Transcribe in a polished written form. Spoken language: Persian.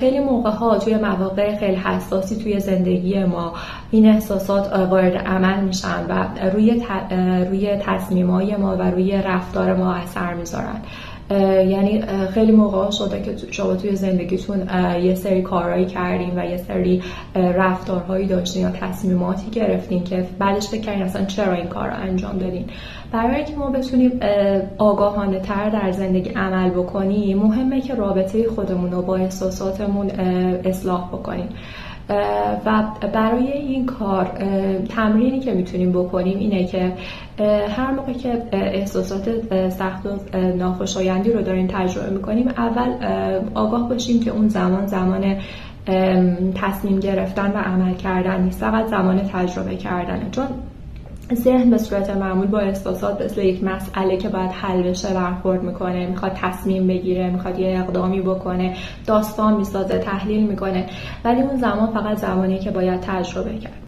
خیلی موقع‌ها توی مواقع خیلی حساسی توی زندگی ما این احساسات وارد عمل میشن و روی تصمیمای ما و روی رفتار ما اثر میذارن. یعنی خیلی موقع‌ها شده که شما توی زندگیتون یه سری کارهایی کردین و یه سری رفتارهایی داشتین یا تصمیماتی گرفتین که بعدش فکر کردین اصلا چرا این کار رو انجام دادین. برای اینکه ما بتونیم آگاهانه تر در زندگی عمل بکنیم، مهمه که رابطه خودمون رو با احساساتمون اصلاح بکنیم. و برای این کار تمرینی که میتونیم بکنیم اینه که هر موقع که احساسات سخت و ناخوشایندی رو داریم تجربه میکنیم، اول آگاه باشیم که اون زمان تصمیم گرفتن و عمل کردن نیست، فقط زمان تجربه کردنه. چون ذهن به صورت معمول با احساسات مثل یک مسئله که باید حل بشه برخورد میکنه، میخواد تصمیم بگیره، میخواد یه اقدامی بکنه، داستان میسازه، تحلیل میکنه، ولی اون زمان فقط زمانیه که باید تجربه کرد.